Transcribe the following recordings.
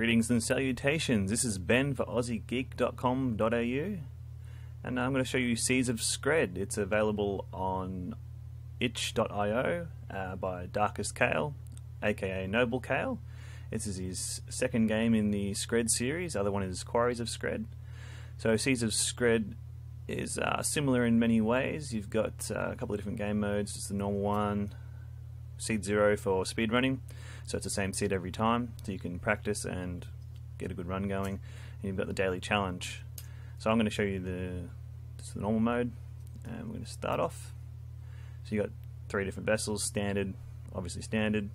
Greetings and salutations. This is Ben for AussieGeek.com.au, and I'm going to show you Seeds of Scred. It's available on itch.io by Darkest Kale, aka Noble Kale. This is his second game in the Scred series. The other one is Quarries of Scred. So Seeds of Scred is similar in many ways. You've got a couple of different game modes. It's the normal one, Seed 0 for speedrunning. So it's the same seed every time, so you can practice and get a good run going. And you've got the daily challenge. So I'm going to show you the normal mode, and we're going to start off. So you've got 3 different vessels: standard, obviously standard;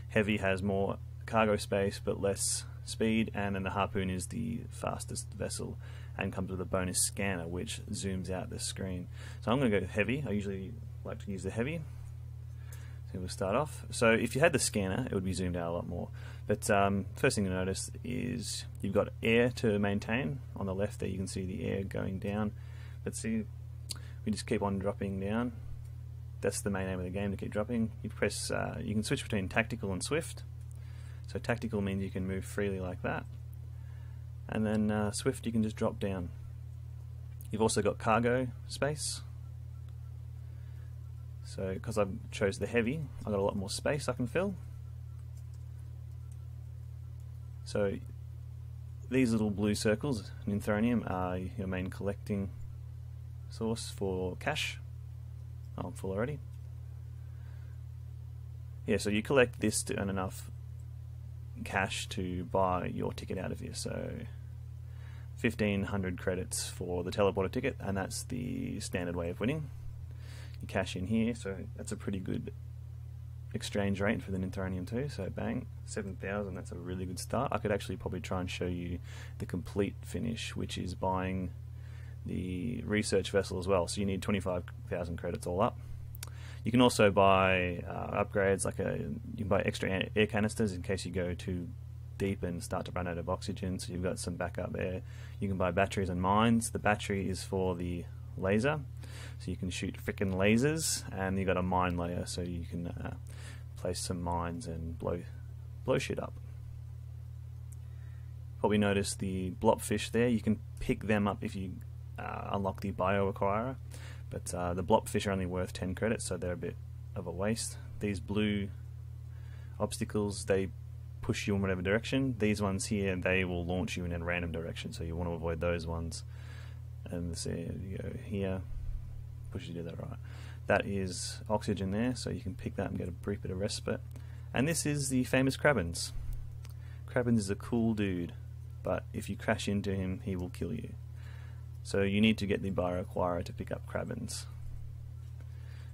heavy has more cargo space but less speed; and then the harpoon is the fastest vessel and comes with a bonus scanner which zooms out the screen. So I'm going to go heavy. I usually like to use the heavy. So we'll start off. So if you had the scanner, it would be zoomed out a lot more. But first thing to notice is you've got air to maintain. On the left there you can see the air going down. But see, we just keep on dropping down. That's the main aim of the game, to keep dropping. You press, you can switch between tactical and swift. So tactical means you can move freely like that. And then swift, you can just drop down. You've also got cargo space. So because I chose the heavy, I've got a lot more space I can fill. So these little blue circles in Thronium are your main collecting source for cash. Oh, I'm full already. Yeah, so you collect this to earn enough cash to buy your ticket out of here. So 1,500 credits for the teleporter ticket, and that's the standard way of winning. You cash in here, so that's a pretty good exchange rate for the Ninthronium 2. So bang, 7,000, that's a really good start. I could actually probably try and show you the complete finish, which is buying the research vessel as well. So you need 25,000 credits all up. You can also buy upgrades, like you can buy extra air canisters in case you go too deep and start to run out of oxygen, so you've got some backup there. You can buy batteries and mines. The battery is for the laser, so you can shoot frickin' lasers, and you've got a mine layer, so you can place some mines and blow shit up. Probably noticed the blobfish there. You can pick them up if you unlock the bio acquirer, but the blobfish are only worth 10 credits, so they're a bit of a waste. These blue obstacles, they push you in whatever direction. These ones here, they will launch you in a random direction, so you want to avoid those ones. And so you go here, push you to the right. That is oxygen there, so you can pick that and get a brief bit of respite. And this is the famous Krabbins. Krabbins is a cool dude, but if you crash into him, he will kill you. So you need to get the bioacquirer to pick up Krabbins.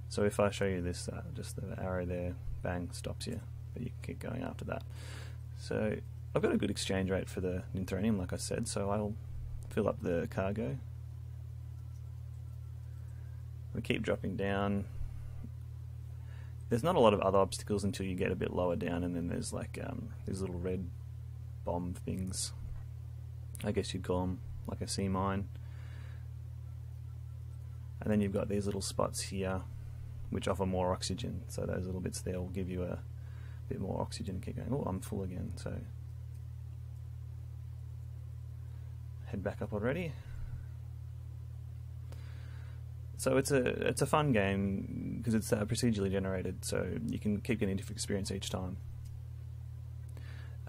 So if I show you this, just the arrow there, bang, stops you, but you can keep going after that. So I've got a good exchange rate for the Ninthronium, like I said, so I'll fill up the cargo. We keep dropping down. There's not a lot of other obstacles until you get a bit lower down, and then there's like these little red bomb things. I guess you'd call them like a sea mine. And then you've got these little spots here which offer more oxygen. So those little bits there will give you a bit more oxygen to keep going. Oh, I'm full again. So head back up already. So it's a fun game because it's procedurally generated, so you can keep getting different experience each time.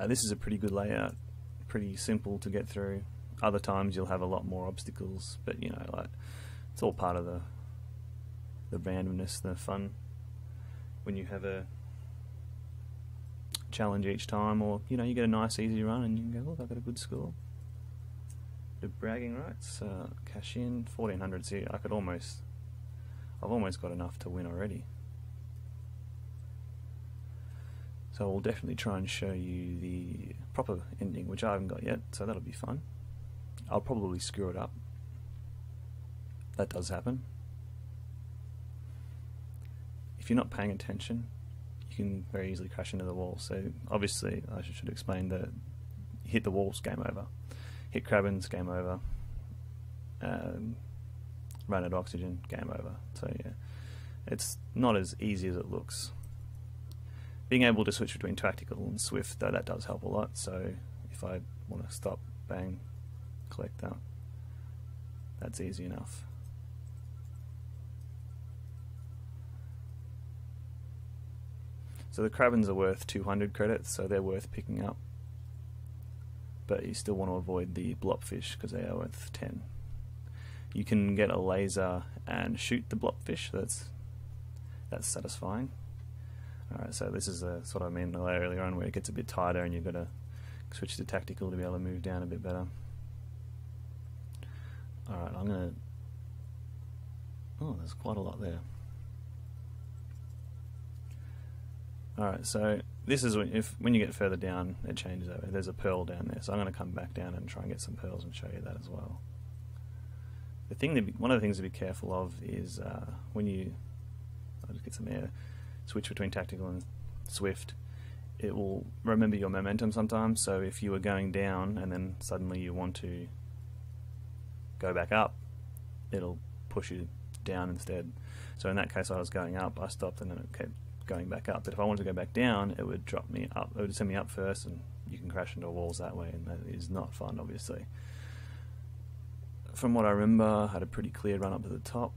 This is a pretty good layout, pretty simple to get through. Other times you'll have a lot more obstacles, but you know, like, it's all part of the randomness, the fun. When you have a challenge each time, or you know, you get a nice easy run and you can go, look, I got a good score. The bragging rights, cash in 1,400. See, I've almost got enough to win already. So we'll definitely try and show you the proper ending, which I haven't got yet, so that'll be fun. I'll probably screw it up. That does happen. If you're not paying attention, you can very easily crash into the wall. So obviously, I should explain that hit the walls, game over. Hit Krabbins, game over. Run out of oxygen, game over. So yeah, it's not as easy as it looks. Being able to switch between tactical and swift, though, that does help a lot. So if if I want to stop, bang, collect that. That's easy enough. So the crabins are worth 200 credits, so they're worth picking up. But you still want to avoid the blobfish because they are worth 10. You can get a laser and shoot the blobfish. That's satisfying. Alright, so this is what I meant earlier on, where it gets a bit tighter and you've got to switch to tactical to be able to move down a bit better. Alright, I'm going to... Oh, there's quite a lot there. Alright, so this is when you get further down, it changes over. There's a pearl down there, so I'm going to come back down and try and get some pearls and show you that as well. One of the things to be careful of is when you... I'll just get some air. Switch between tactical and swift. It will remember your momentum sometimes, so if you were going down and then suddenly you want to go back up, it'll push you down instead. So in that case, I was going up, I stopped, and then it kept going back up. But if I wanted to go back down, it would drop me up. It would send me up first, and you can crash into walls that way, and that is not fun, obviously. From what I remember, I had a pretty clear run up to the top.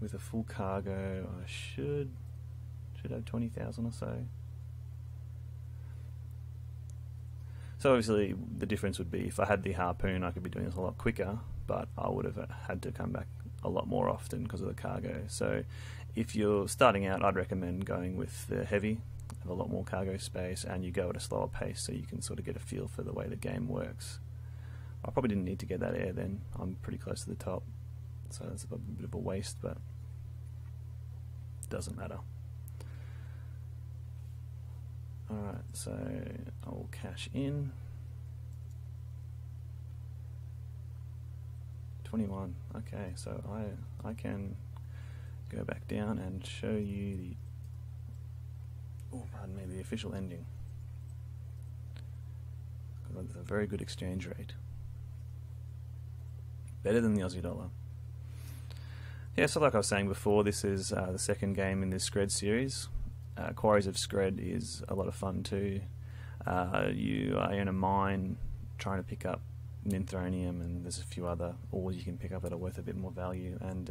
With a full cargo, I should have 20,000 or so. So obviously the difference would be if I had the harpoon, I could be doing this a lot quicker, but I would have had to come back a lot more often because of the cargo. So if you're starting out, I'd recommend going with the heavy, have a lot more cargo space, and you go at a slower pace so you can sort of get a feel for the way the game works. I probably didn't need to get that air then. I'm pretty close to the top, so it's a bit of a waste, but doesn't matter. Alright, so I will cash in. 21. Okay, so I can go back down and show you the... Oh, pardon me, the official ending. It's a very good exchange rate. Better than the Aussie dollar. Yeah, so like I was saying before, this is the second game in this Scred series. Quarries of Scred is a lot of fun too. You are in a mine trying to pick up ninthronium, and there's a few other ores you can pick up that are worth a bit more value. And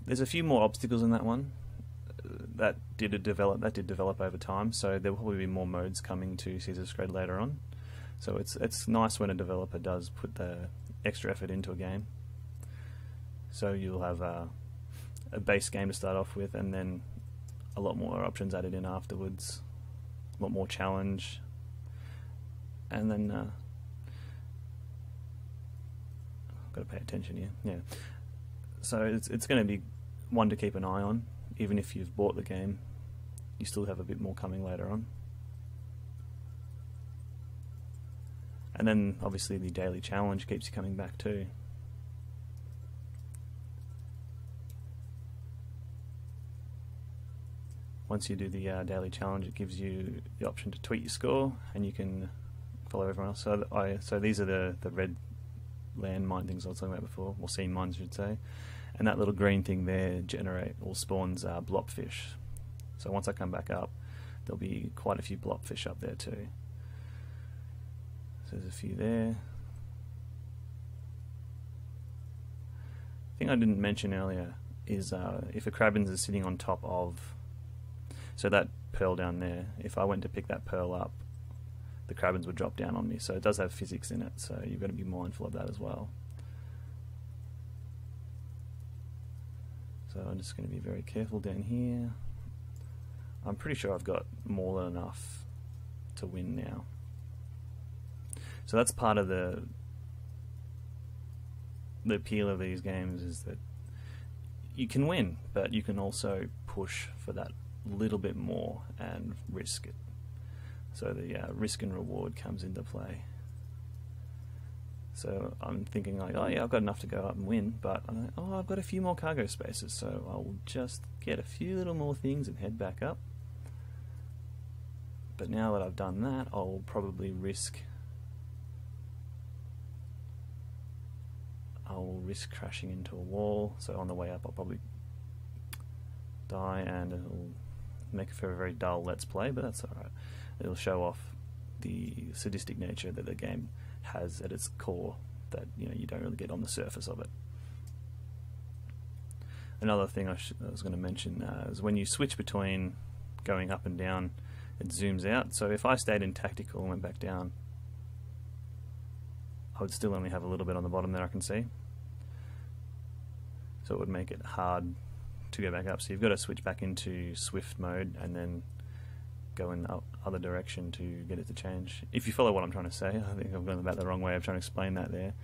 there's a few more obstacles in that one. That did develop over time, so there will probably be more modes coming to Seas of Scred later on. So it's nice when a developer does put the extra effort into a game. So you'll have a base game to start off with, and then a lot more options added in afterwards, a lot more challenge, and then I've got to pay attention here. Yeah, so it's going to be one to keep an eye on. Even if you've bought the game, you still have a bit more coming later on. And then obviously the daily challenge keeps you coming back too. Once you do the daily challenge, it gives you the option to tweet your score, and you can follow everyone else. So these are the red land mine things I was talking about before, or sea mines, I should say. And that little green thing there spawns blobfish. So once I come back up, there'll be quite a few blobfish up there too. So there's a few there. The thing I didn't mention earlier is if a crabins is sitting on top of, so that pearl down there, if I went to pick that pearl up, the crabins would drop down on me. So it does have physics in it, so you've got to be mindful of that as well. So I'm just going to be very careful down here. I'm pretty sure I've got more than enough to win now. So that's part of the appeal of these games, is that you can win, but you can also push for that little bit more and risk it. So the risk and reward comes into play. So I'm thinking like, oh yeah, I've got enough to go up and win, but I've got a few more cargo spaces, so I'll just get a few little more things and head back up. But now that I've done that, I'll probably risk crashing into a wall. So on the way up, I'll probably die, and it'll make it for a very dull Let's Play, but that's alright. It'll show off the sadistic nature that the game has at its core that you don't really get on the surface of it. Another thing I was going to mention is when you switch between going up and down, it zooms out. So if I stayed in tactical and went back down, I would still only have a little bit on the bottom there I can see. So it would make it hard to go back up. So you've got to switch back into Swift mode and then go in the other direction to get it to change. If you follow what I'm trying to say, I think I've gone about the wrong way of trying to explain that there.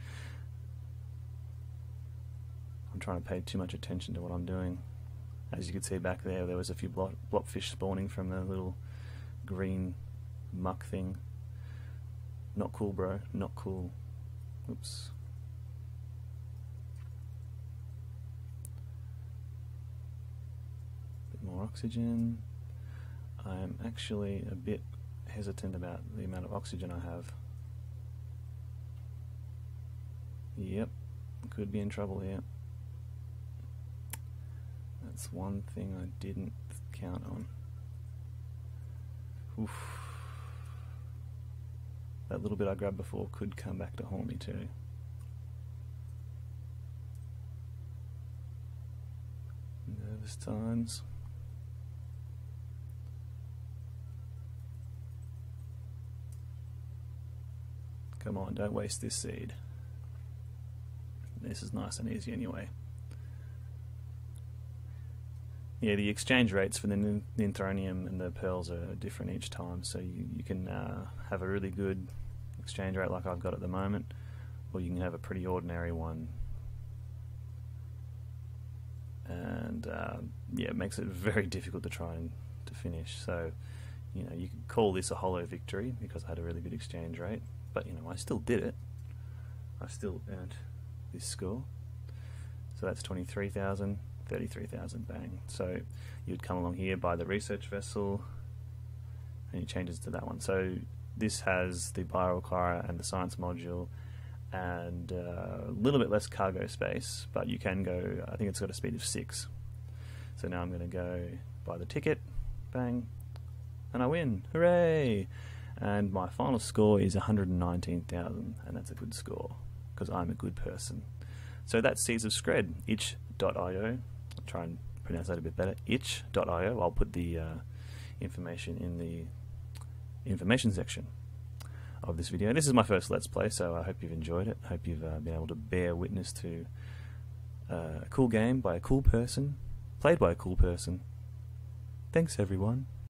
I'm trying to pay too much attention to what I'm doing. As you can see back there, there was a few blobfish spawning from the little green muck thing. Not cool, bro. Not cool. Oops. Bit more oxygen. I'm actually a bit hesitant about the amount of oxygen I have. Yep, could be in trouble here. That's one thing I didn't count on. Oof. That little bit I grabbed before could come back to haunt me too. Nervous times. Come on, don't waste this seed. This is nice and easy anyway. Yeah, the exchange rates for the Ninthronium and the pearls are different each time, so you can have a really good exchange rate like I've got at the moment, or you can have a pretty ordinary one. And yeah, it makes it very difficult to try and to finish. So you can call this a hollow victory because I had a really good exchange rate, but I still did it. I still earned this score. So that's 23,000. 33,000, bang. So you'd come along here, buy the research vessel, and it changes to that one. So this has the biorequirer and the science module, and a little bit less cargo space, but you can go, I think it's got a speed of 6. So now I'm going to go buy the ticket, bang, and I win, hooray! And my final score is 119,000, and that's a good score, because I'm a good person. So that's Seeds of Scred, itch.io. I'll try and pronounce that a bit better. itch.io. I'll put the information in the information section of this video. This is my first Let's Play, so I hope you've enjoyed it. I hope you've been able to bear witness to a cool game by a cool person, played by a cool person. Thanks, everyone.